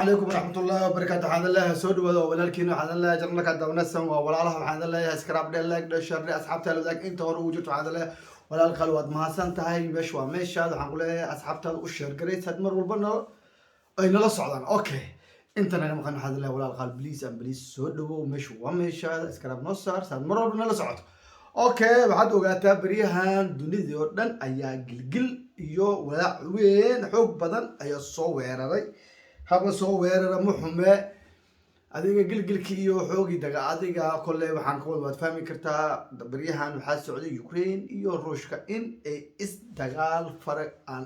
عليكم ورحمة الله وبركاته. حان الله سود ولكن حان الله جرنا كذا ونسم ولا الله حان الله سكراب دلك دشر أصحابته لذاك أنت وروجت حان الله ولا الخلوات ما سنت هاي مشوا مش هذا حنقول أصحابته وشر قريت هدمر والبنا أين لا صعدان أوكي أنت أنا مكان حان الله ولا الخل بليز سود ومشوا مش هذا سكراب نصر هدمر والبنا لا صعد أوكي بعد وقت بريهان دنيا ذيوردن أيا جل يو ولا وين حب بدن أيا صوّر رأي haba soo weerara muxume adiga gilgilkii iyo xoogii daga adiga kolley waxaan ka wada fahmi kartaa baryahan waxa socday Ukraine iyo Ruushka in ay is dagaal faraq aan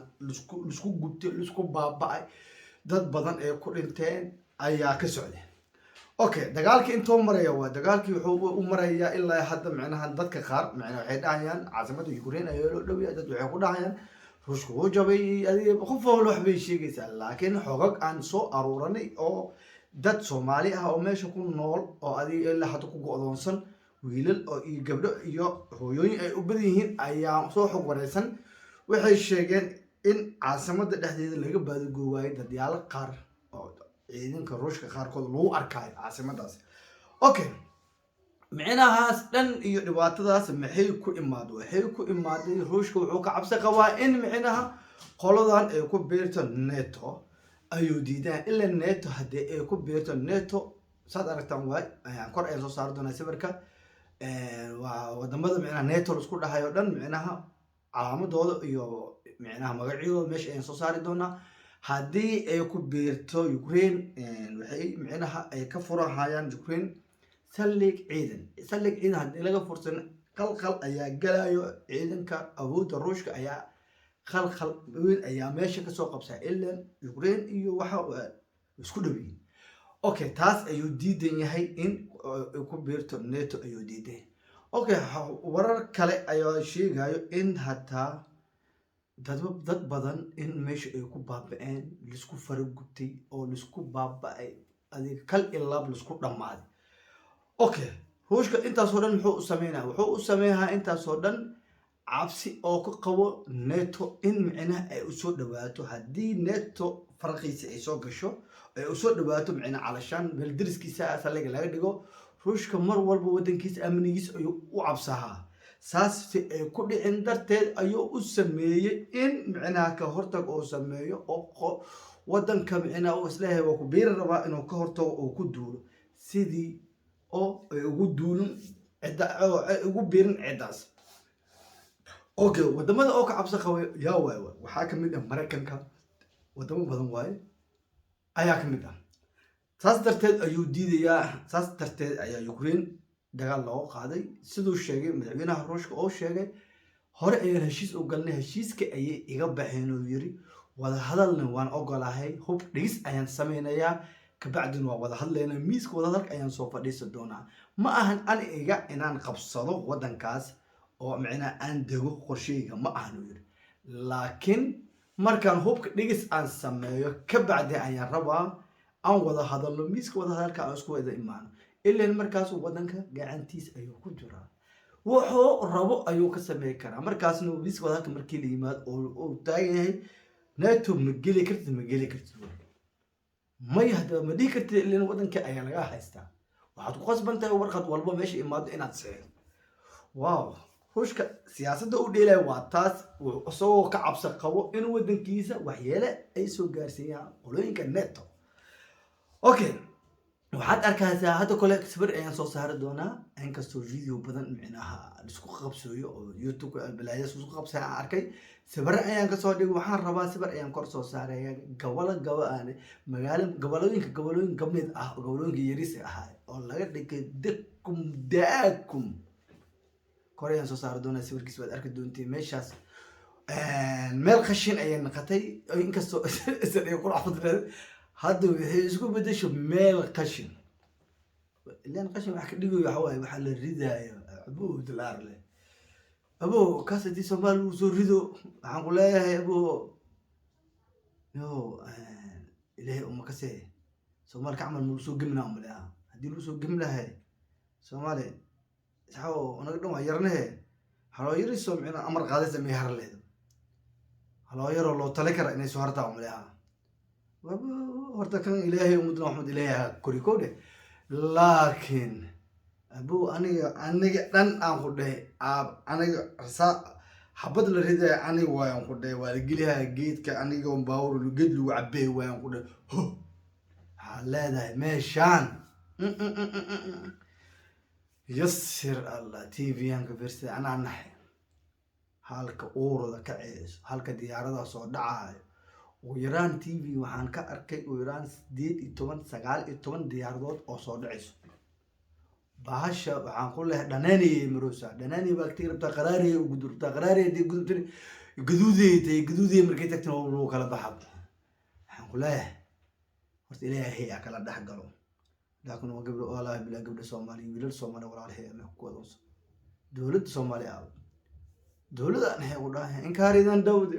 lisku gubtay lisku baaba'ay dad badan ay ku dhinteen ayaa ka socday okay dagaalkii intuu maraya waa dagaalkii wuxuu u maraya ilaa hadda macnaha dadka qaar macnaha waxay dhahayaan caasimada Ukraine ay loo dhaweeyay dad waxay ku dhahayaan ruushku wuu jabay adiga qof walba wax bay sheegaysaa laakiin xogag aan soo aruuranay oo dad Soomaali ah oo meesha ku nool oo adiga ilaa hadda ku go'doonsan wiilal oo iyo gabdho iyo hooyooyin ay u badan yihiin ayaa soo xog wareysan waxay sheegeen in caasimada dhexdeeda laga baadagoowaay dadyaal qaar oo ciidanka ruushka qaarkood lagu arkay caasimadaas okay micnahaas dhan iyo dhibaatadaas maxay ku imaado waxay ku imaaday ruushka wuxuu ka cabsi qabaa in micnaha qoladan ay ku beerto NATO ayuu diidaan ila NATO hadii ay ku beerto NATO saad aragtaan way ayaan kor ay soo saar doonaa sawirka waa wadamada micnaha NATO isku dhahayo dhan micnaha calaamadooda iyo micnaha magacyadooda meesha ay soo saari doonaa hadii ay ku beerto Ukraine waxay micnaha ay ka furahayaan Ukraine سلك عيدن هذي لقى فرصة خل أيا جلايو عيدن كأبود الروش كأيا خل وين أيا ماشي كسوق بسا إلا يقولين إيو واحد يسكتوا بين أوكي تاس أيو ديدين هاي إن يكون بيرتو نيتو أيو ديدين أوكي ورا كله أيو شيء جايو إن حتى دad badan in meesha ay ku baaba'een lisku faragubtay oo lisku baaba'ay adiga kal ilaab lisku dhamaaday okay ruushka intaas oo dhan wuxuu u sameeyaa intaas oo dhan cabsi oo ku qabo NATO in micnaha ay u soo dhawaato hadii NATO farqiisa ay soo gasho ay u soo dhawaato micnaha calashan beldiriskiisa asaliga laga dhigo ruushka mar walba wadankiisa amnigiisa ayuu u cabsahaa saas ay ku dhicin darteed ayuu u sameeyay in micnaha ka hortag oo sameeyo oo wadanka micnaha uu islaahay waa ku biir rabaa inuu ka hortago oo ku duulo sidii oo ugu duulin cida oo ugu biirin cidaas okay wadamada oo ka cabsi qaba yaa waxa kamid ah Mareykanka wadamo badan waay ayaa kamid ah saas darteed ayuu diidayaa saas darteed ayaa Ukraine dagaal loo qaaday sidoo sheegay madaxweynaha Ruushka oo sheegay hore ay heshiis u galnay heshiiska ay iga baxeen oo yiri wada hadalna waan ogolahay hub dhigis ayaan sameynayaa kabacdin waa wada hadlayna miiska wada hadalka ayaan soo fadhiisan doonaa ma ahan aniga inaan qabsado wadankaas oo macna aan dago qorsheyga ma ahan yiri laakiin markaan hubka dhigis aan sameeyo kabacdi ayaan rabaa aan wada hadalno miiska wada hadalka aan isku wada imaan ilaa markaas wadanka gacantiis ayuu ku jiraa wuxuu rabo ayuu ka sameey karaa markaasna miiska wada hadalka markii la yimaado oo taagan NATO ma geli kartid ما يهدى مديكة اللي نودن كأي أنا جاها يستا وحد قصب أنت ورقة والله ماشي إماد إن تصير واو خوش سياسة دولة لا واتاس وصو كعب سقوا إن ودن كيسة وحيلة أي سو جارسيا قولين كنتو أوكي وحد أركز هذا كله كسبر أيام صو سهر دونا إنك استو فيديو بدن معناها دسكو خبصوي أو يوتيوب بلايا سو خبص أركي سبر أيام كسودي وحن ربا سبر أيام كورسو سهر أيام جوالا أنا مقالم جوالين قبل جوالين يريس هاي والله قد داكم كوريان صو سهر دونا سبر كسبر أركي دونتي مشاس مال خشين أيام نقطي إنك استو يقول عفوا هذا يسكو بدش ميل قشن اللي أنا قشن راح كديجو يا حواي محل الرداء عبود الأرلة أبو كاسة دي سمال وزور ردو هنقول يا أبو يو إلهي أم كاسة سمال كعمل موسو جملة أملها هدي موسو جملة هاي سمالي سحو أنا قدوم عيرناه حلو يرسم عنا أمر قادة ميهر له حلو يرى لو تلكر إني سهرت أملها horta kan ilaahay ummadna waxmad ilaahay kori kowde laakiin abuu aniga dhan aan ku dhahay aniga xabad la riday aniga waan ku dhahay waa la geliyaa geedka aniga baawur geed lagu cabay waan ku dhahay waxaa leedahay meeshaan yasir allah tv-yanka firsada anaa naxay halka uurada ka ceeso halka diyaarada soo dhacayo ugu yaraan tv waxaan ka arkay ugu yaraan 18 diyaaradood oo soo dhacayso bahasha waxaan ku leeyahay dhanaaniyay marosa dhanaaniy baa tigir rabtaa qaraariye ugu durtaa qaraariye dii gudubtay gaduuday markay tagtana oo kala baxab waxaan ku leeyahay horta ilaahay aa kala dhax galo laakiin waa gabdho walahi bilaa gabdho Soomaaliya wiilal Soomaali walaalahay ama ku wadooso dawladda Soomaaliya dawladda waxay u dhahay in kaaridan dawde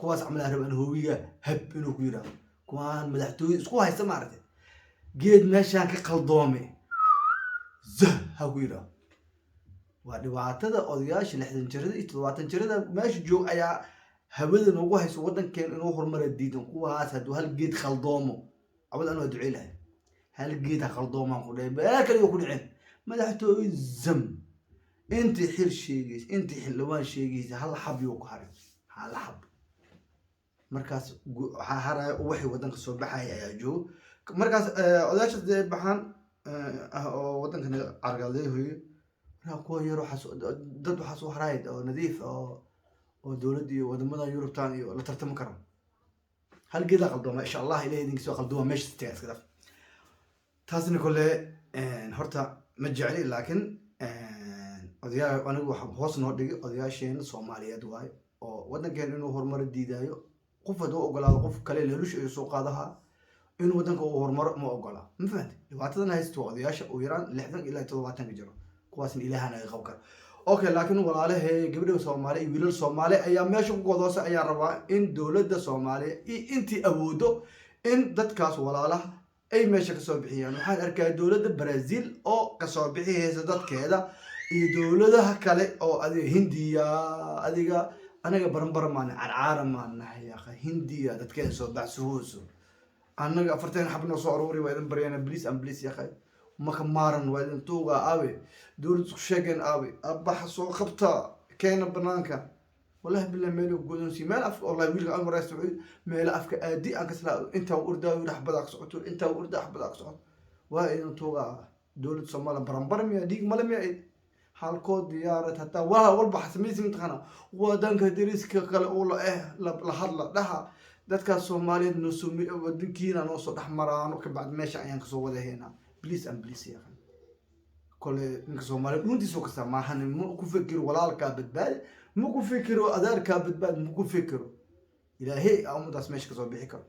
kuwaas amala rabaan hoowiga hab inuu ku yiraahdo kuwaan madaxtooyada isku haysta maartay geed meeshaan ka qaldoome ha ku yiraahdo waa dhibaatada odayaasha 60 jirada iyo 70 jirada meesha joog ayaa hawada noogu hayso wadankeen inuu horumar diidan kuwaas haduu hal geed khaldoomo abad anoo ducay lahay hal geed khaldoomaan ku dhayn baa kale ku dhicin madaxtooy zam intii xil sheegis intii xilwaan sheegis hal xab iyo ku haray hal xab markaas waxa haray wixii wadanka soo baxay ayaa joog markaas odayaasha baxan oo wadanka argaday hooyo ku yaro dad waxa soo haray oo nadiif oo dawladda iyo wadamada Yurubtaan iyo la tartamo karo hal geed qaldooma insha Allah ilaahay idin soo qaldooma meesha iska daf taasina kale horta ma jecli laakiin odayaal anigu waxa hoos noo dhigay odayaasheen Soomaaliyeed waay oo wadankeen inuu horumar diidayo qof haduu ogolaado qof kale leelush ay soo qaadaha inuu wadanka uu horumar ma ogola ma fahanti dhibaatadan haysto odayaasha u yaraan 60 ilaa 70 jiro kuwaasna ilaahana ay qab karo okay laakiin walaalahay gabdhaha Soomaali iyo wiilal Soomaali ayaa meesha ku godoosa ayaa rabaa in dawladda Soomaaliya intii awoodo in dadkaas walaalaha ay meesha ka soo bixiyaan waxaan arkay dawladda Brazil oo ka soo bixiyaysa dadkeeda iyo dawladaha kale oo Hindiya adiga anaga baran carcaara ma nahay Hindiya dadkeeda soo baxsuuso anaga 40 xabno soo aruuri waa idan bariyana please ya akhay maka maaran waa idan tuuga aabe dawladdu isku sheegeen aabe abax soo qabta keena banaanka wallahi billah meel go'doon si meel afka wallahi wiilka aan maray Sacuud meel afka aadi aan ka salaa inta urdaa wax badak socoto inta urdaa wax badak socoto waa idan tuuga dawladda Soomaaliya baran miya dhiig male miya halkood diyaarad hatta waa walba xasmaysin taqana wadanka dariska kale oo la hadla dhaha dadka Soomaaliyeed noo soo wadankiina noo soo dhaxmaraano ka baad meesha ayaan ka soo wadaheena please ya kole ninka Soomaaliyeed runtii soo kasta ma ahan ma ku fikir walaalka badbaad ma ku fikiro adeerka badbaad ma ku fikiro ilaahay umadaas meesha ka soo bixi karo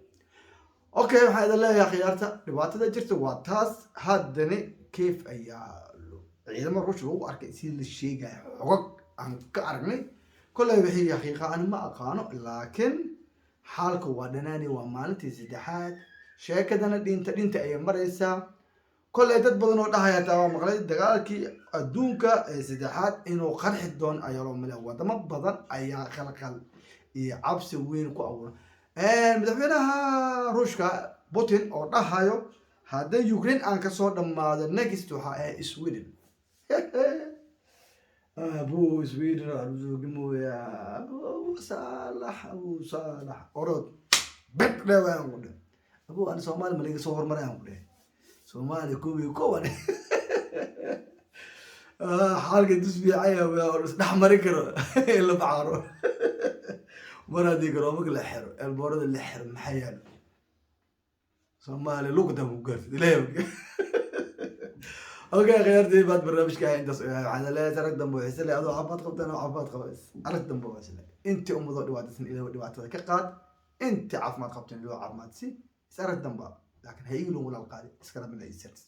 okay waxa ila leeyahay khiyaarta dhibaatada jirta waa taas haddana kayf ayaa ciidamada ruush lagu arkay si la sheegay xogag aan ka aragnay kulay wixii xaqiiqa aan ma aqaano laakiin xaalku waa dhanaani waa maalintii saddexaad sheekadana dhinta ay maraysaa kulay dad badan oo dhahaya taa maqlay dagaalkii adduunka ee saddexaad inuu qarxi doon ayaa loo malay wadamo badan ayaa khalqal iyo cabsi weyn ku abuuray madaxweynaha ruushka Putin oo dhahayo hadda Ukraine aan ka soo dhamaado next waxa ay Sweden أبو سويدن أبو جمويا أبو صالح أورد بدنا وين أبو أنا سومالي ملك صور مرة أقوله سومالي كوبي كوبي حالك تسبي عيا ويا نحمر كرو إلا بعاره مرة دي كرامك الحر البورد الحر محيان سومالي لوك ده مقرد ليه اوكي غيرتي بعد برنامج كاين على لا ترك دمو حسن هذا عباد قبط انا عباد خلاص عرفت دمو حسن انت ام ضد وادتني الى ودواتك كقاد انت عاف ما قبطني لو عاف ما تسي سرت دمبا لكن هيقولوا ولا القادي اسكر من السيرت